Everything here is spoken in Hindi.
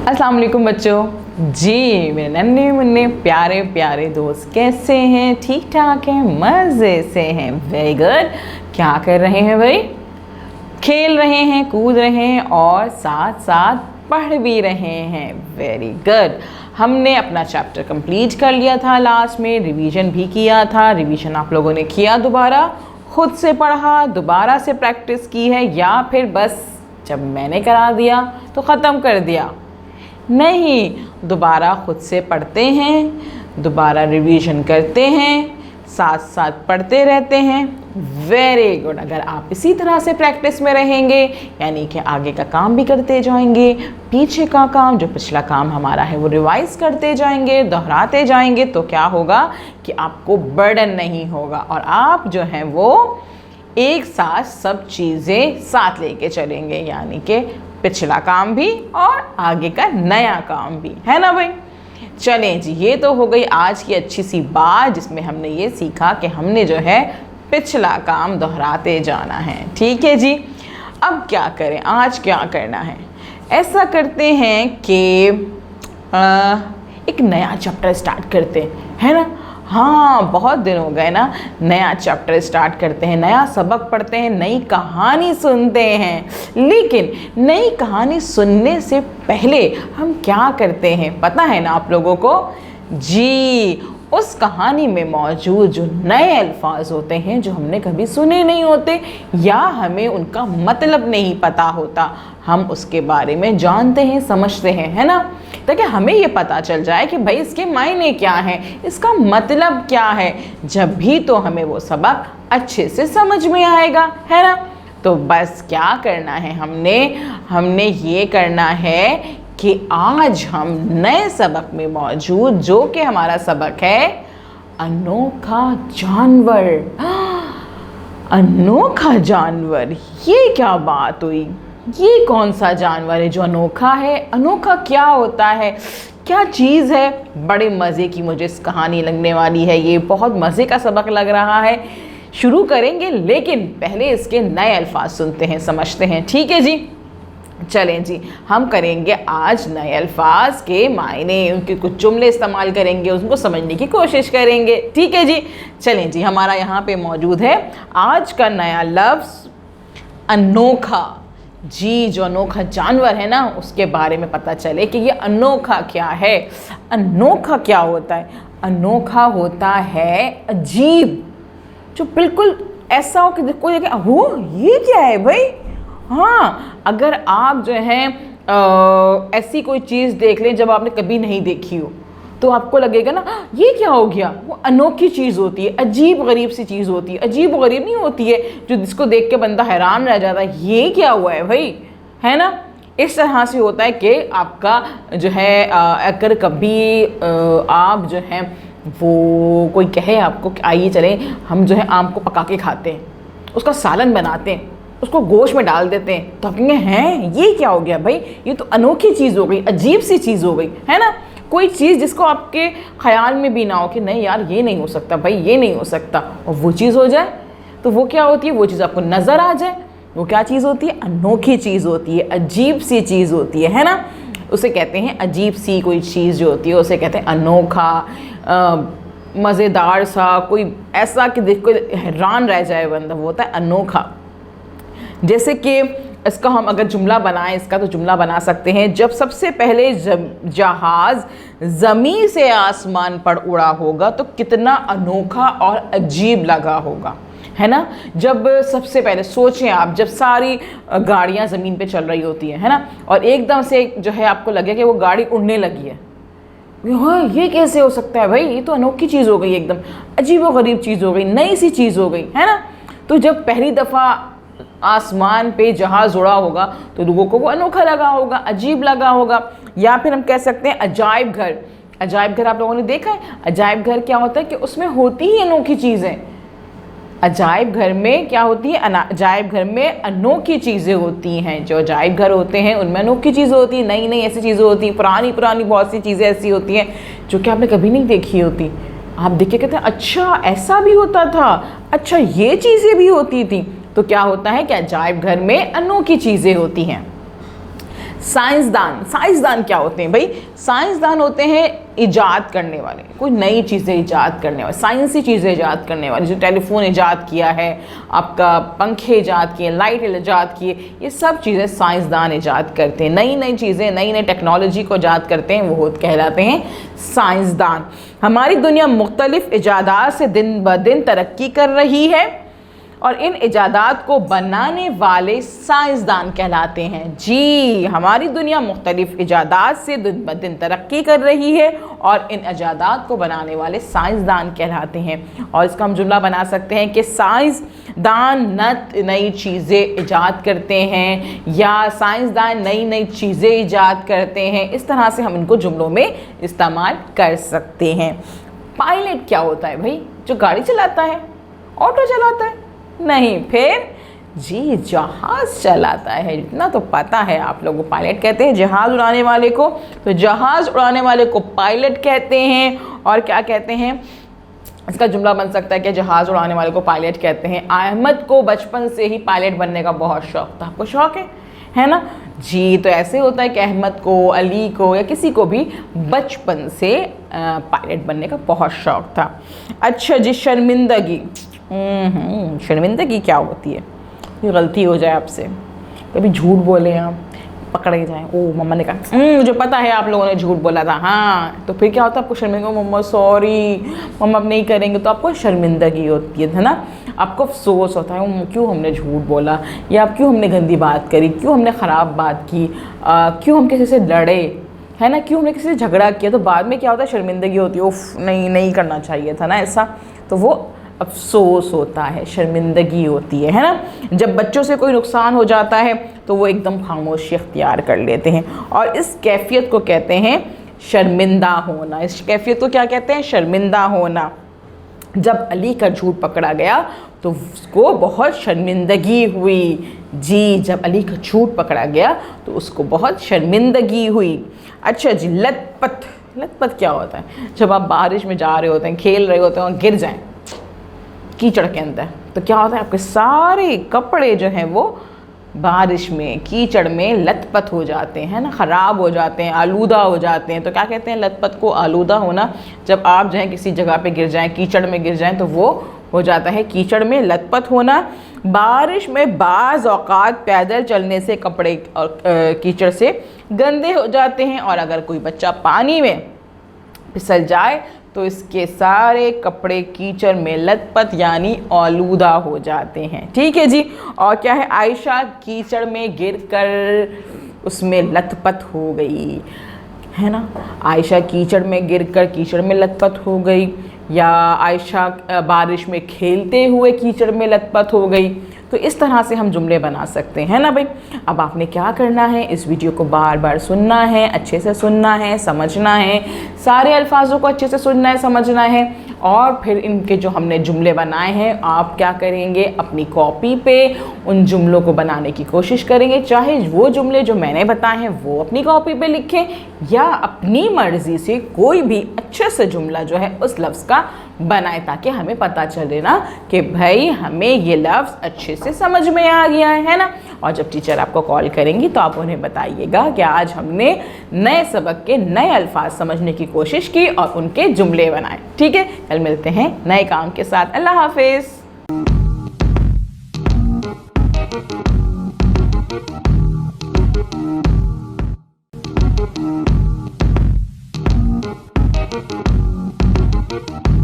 अस्सलाम वालेकुम बच्चों जी, मेरे नन्हे मुन्ने प्यारे प्यारे दोस्त कैसे हैं? ठीक ठाक हैं, मज़े से हैं। Very good. क्या कर रहे हैं भाई? खेल रहे हैं, कूद रहे हैं और साथ साथ पढ़ भी रहे हैं। Very good. हमने अपना चैप्टर कंप्लीट कर लिया था, लास्ट में रिवीजन भी किया था। रिवीजन आप लोगों ने किया, दोबारा खुद से पढ़ा, दोबारा से प्रैक्टिस की है, या फिर बस जब मैंने करा दिया तो ख़त्म कर दिया? नहीं, दोबारा खुद से पढ़ते हैं, दोबारा रिवीजन करते हैं, साथ साथ पढ़ते रहते हैं। Very good. अगर आप इसी तरह से प्रैक्टिस में रहेंगे, यानी कि आगे का काम भी करते जाएंगे, पीछे का काम, जो पिछला काम हमारा है वो रिवाइज करते जाएंगे, दोहराते जाएंगे, तो क्या होगा कि आपको बर्डन नहीं होगा और आप जो हैं वो एक साथ सब चीज़ें साथ लेके चलेंगे, यानी कि पिछला काम भी और आगे का नया काम भी, है ना भाई? चलें जी, ये तो हो गई आज की अच्छी सी बात, जिसमें हमने ये सीखा कि हमने जो है पिछला काम दोहराते जाना है। ठीक है जी। अब क्या करें, आज क्या करना है? ऐसा करते हैं कि एक नया चैप्टर स्टार्ट करते हैं, है ना? हाँ, बहुत दिन हो गए ना, नया चैप्टर स्टार्ट करते हैं, नया सबक पढ़ते हैं, नई कहानी सुनते हैं। लेकिन नई कहानी सुनने से पहले हम क्या करते हैं पता है ना आप लोगों को? जी, उस कहानी में मौजूद जो नए अल्फाज होते हैं जो हमने कभी सुने नहीं होते, या हमें उनका मतलब नहीं पता होता, हम उसके बारे में जानते हैं, समझते हैं, है ना? ताकि हमें ये पता चल जाए कि भाई इसके मायने क्या हैं, इसका मतलब क्या है। जब भी तो हमें वो सबक अच्छे से समझ में आएगा, है ना? तो बस क्या करना है, हमने ये करना है कि आज हम नए सबक में मौजूद, जो कि हमारा सबक है अनोखा जानवर। अनोखा जानवर, ये क्या बात हुई? ये कौन सा जानवर है जो अनोखा है? अनोखा क्या होता है, क्या चीज़ है? बड़े मज़े की मुझे इस कहानी लगने वाली है, ये बहुत मज़े का सबक लग रहा है। शुरू करेंगे, लेकिन पहले इसके नए अल्फाज सुनते हैं, समझते हैं। ठीक है जी, चलें जी, हम करेंगे आज नए अल्फाज के मायने, उनके कुछ जुमले इस्तेमाल करेंगे, उनको समझने की कोशिश करेंगे। ठीक है जी, चलें जी, हमारा यहाँ पे मौजूद है आज का नया लफ्ज़ अनोखा। जी, जो अनोखा जानवर है ना, उसके बारे में पता चले कि ये अनोखा क्या है। अनोखा क्या होता है? अनोखा होता है अजीब, जो बिल्कुल ऐसा हो कि कोई देखे, वो ये क्या है भाई? हाँ, अगर आप जो है ऐसी कोई चीज़ देख लें जब आपने कभी नहीं देखी हो, तो आपको लगेगा ना ये क्या हो गया। वो अनोखी चीज़ होती है, अजीब गरीब सी चीज़ होती है। अजीब गरीब नहीं होती है जो जिसको देख के बंदा हैरान रह जाता है, ये क्या हुआ है भाई, है ना? इस तरह से होता है कि आपका जो है अगर कभी आप जो है वो कोई कहे आपको कि आइए चलें हम जो है आम को पका के खाते हैं, उसका सालन बनाते हैं, उसको गोश्त में डाल देते हैं, तो आप कहेंगे हैं ये क्या हो गया भाई? ये तो अनोखी चीज़ हो गई, अजीब सी चीज़ हो गई, है ना? कोई चीज़ जिसको आपके ख्याल में भी ना हो कि नहीं यार ये नहीं हो सकता भाई, ये नहीं हो सकता, और वो चीज़ हो जाए, तो वो क्या होती है? वो चीज़ आपको नज़र आ जाए, वो क्या चीज़ होती है? अनोखी चीज़ होती है, अजीब सी चीज़ होती है ना? उसे कहते हैं अजीब सी कोई चीज़ जो होती है, उसे कहते हैं अनोखा, मज़ेदार सा, कोई ऐसा कि देख कोई हैरान रह जाए बंदा, वो होता है अनोखा। जैसे कि इसका हम अगर जुमला बनाएं, इसका तो जुमला बना सकते हैं, जब सबसे पहले जहाज़ ज़मीन से आसमान पर उड़ा होगा तो कितना अनोखा और अजीब लगा होगा, है ना? जब सबसे पहले सोचें आप, जब सारी गाड़ियां ज़मीन पे चल रही होती हैं, है ना, और एकदम से जो है आपको लगे कि वो गाड़ी उड़ने लगी है, हाँ ये कैसे हो सकता है भाई? ये तो अनोखी चीज़ हो गई, एकदम अजीब व गरीब चीज़ हो गई, नई सी चीज़ हो गई, है ना? तो जब पहली दफ़ा आसमान पे जहाज़ उड़ा होगा तो लोगों को वो अनोखा लगा होगा, अजीब लगा होगा। या फिर हम कह सकते हैं अजायब घर। अजायब घर आप लोगों ने देखा है? अजायब घर क्या होता है कि उसमें होती ही अनोखी चीज़ें। अजायब घर में क्या होती है? अजायब घर में अनोखी चीज़ें होती हैं। जो अजायब घर होते हैं उनमें अनोखी चीज़ें होती हैं, नई नई ऐसी चीज़ें होती हैं, पुरानी पुरानी बहुत सी चीज़ें ऐसी होती हैं जो कि आपने कभी नहीं देखी होती। आप देख के कहते हैं अच्छा ऐसा भी होता था, अच्छा ये चीज़ें भी होती थी। तो क्या होता है कि अजायब घर में अनोखी चीज़ें होती हैं। साइंसदान, साइंसदान क्या होते हैं भाई? साइंसदान होते हैं इजाद करने वाले, कोई नई चीज़ें इजाद करने वाले, साइंसी चीज़ें इजाद करने वाले। जो टेलीफोन इजाद किया है, आपका पंखे इजाद किए, लाइट इजाद किए, ये सब चीज़ें साइंसदान इजाद करते हैं। नई नई चीज़ें, नई नई टेक्नोलॉजी को इजाद करते हैं, वो कहलाते हैं साइंसदान। हमारी दुनिया मुख्तलिफ इजादात से दिन ब दिन तरक्की कर रही है और इन इजादात को बनाने वाले साइंसदान कहलाते हैं। जी, हमारी दुनिया मुख्तलिफ इजादात से दिन ब दिन तरक्की कर रही है और इन इजादात को बनाने वाले साइंसदान कहलाते हैं। और इसका हम जुमला बना सकते हैं कि साइंसदान नई चीज़ें इजाद करते हैं या साइंसदान नई नई चीज़ें इजाद करते हैं। इस तरह से हम इनको जुमलों में इस्तेमाल कर सकते हैं। पायलट क्या होता है भाई? जो गाड़ी चलाता है, ऑटो चलाता है? नहीं, फिर जी जहाज़ चलाता है। इतना तो पता है आप लोगों को। पायलट कहते हैं जहाज़ उड़ाने वाले को, तो जहाज़ उड़ाने वाले को पायलट कहते हैं। और क्या कहते हैं, इसका जुमला बन सकता है कि जहाज़ उड़ाने वाले को पायलट कहते हैं। अहमद को बचपन से ही पायलट बनने का बहुत शौक़ था। आपको शौक़ है ना जी? तो ऐसे होता है कि अहमद को, अली को या किसी को भी बचपन से पायलट बनने का बहुत शौक़ था। अच्छा जी, शर्मिंदगी। शर्मिंदगी क्या होती है? ये गलती हो जाए आपसे, कभी झूठ बोले आप, पकड़े जाएं, ओ मम्मा ने कहा मुझे पता है आप लोगों ने झूठ बोला था, हाँ, तो फिर क्या होता है? आपको शर्मिंदा, मम्मा सॉरी, मम्मा अब नहीं करेंगे, तो आपको शर्मिंदगी होती है ना? आपको अफसोस होता है क्यों हमने झूठ बोला, या क्यों हमने गंदी बात करी, क्यों हमने ख़राब बात की, क्यों हम किसी से लड़े, है ना, क्यों हमने किसी से झगड़ा किया। तो बाद में क्या होता है? शर्मिंदगी होती है, उफ नहीं करना चाहिए था ना ऐसा। तो वो अफसोस होता है, शर्मिंदगी होती है ना? जब बच्चों से कोई नुकसान हो जाता है तो वो एकदम खामोशी अख्तियार कर लेते हैं और इस कैफियत को कहते हैं शर्मिंदा होना। इस कैफियत को क्या कहते हैं? शर्मिंदा होना। जब अली का झूठ पकड़ा गया तो उसको बहुत शर्मिंदगी हुई। जी, जब अली का झूठ पकड़ा गया तो उसको बहुत शर्मिंदगी हुई। अच्छा जी, लतपत। लतपत क्या होता है? जब आप बारिश में जा रहे होते हैं, खेल रहे होते हैं और गिर जाएं कीचड़ के अंदर, तो क्या होता है? आपके सारे कपड़े जो हैं वो बारिश में, कीचड़ में लतपत हो जाते हैं ना, ख़राब हो जाते हैं, आलूदा हो जाते हैं। तो क्या कहते हैं? लतपत को आलूदा होना। जब आप जो है किसी जगह पे गिर जाएं, कीचड़ में गिर जाएं, तो वो हो जाता है कीचड़ में लतपत होना। बारिश में बाज़ औक़ात पैदल चलने से कपड़े और कीचड़ से गंदे हो जाते हैं और अगर कोई बच्चा पानी में फिसल जाए तो इसके सारे कपड़े कीचड़ में लतपत यानी आलूदा हो जाते हैं। ठीक है जी। और क्या है? आयशा कीचड़ में गिरकर उसमें लतपत हो गई, है ना? आयशा कीचड़ में गिरकर कीचड़ में लतपत हो गई, या आयशा बारिश में खेलते हुए कीचड़ में लतपत हो गई। तो इस तरह से हम जुमले बना सकते हैं ना भाई। अब आपने क्या करना है? इस वीडियो को बार बार सुनना है, अच्छे से सुनना है, समझना है, सारे अल्फाजों को अच्छे से सुनना है, समझना है। और फिर इनके जो हमने जुमले बनाए हैं, आप क्या करेंगे? अपनी कॉपी पे उन जुमलों को बनाने की कोशिश करेंगे। चाहे वो जुमले जो मैंने बताए हैं वो अपनी कॉपी पे लिखें, या अपनी मर्ज़ी से कोई भी अच्छे से जुमला जो है उस लफ्ज़ का बनाए, ताकि हमें पता चले ना कि भाई हमें ये लफ्ज़ अच्छे से समझ में आ गया है ना। और जब टीचर आपको कॉल करेंगी तो आप उन्हें बताइएगा कि आज हमने नए सबक के नए अल्फाज समझने की कोशिश की और उनके जुमले बनाए। ठीक है, कल मिलते हैं नए काम के साथ। अल्लाह हाफिज़। Thank you.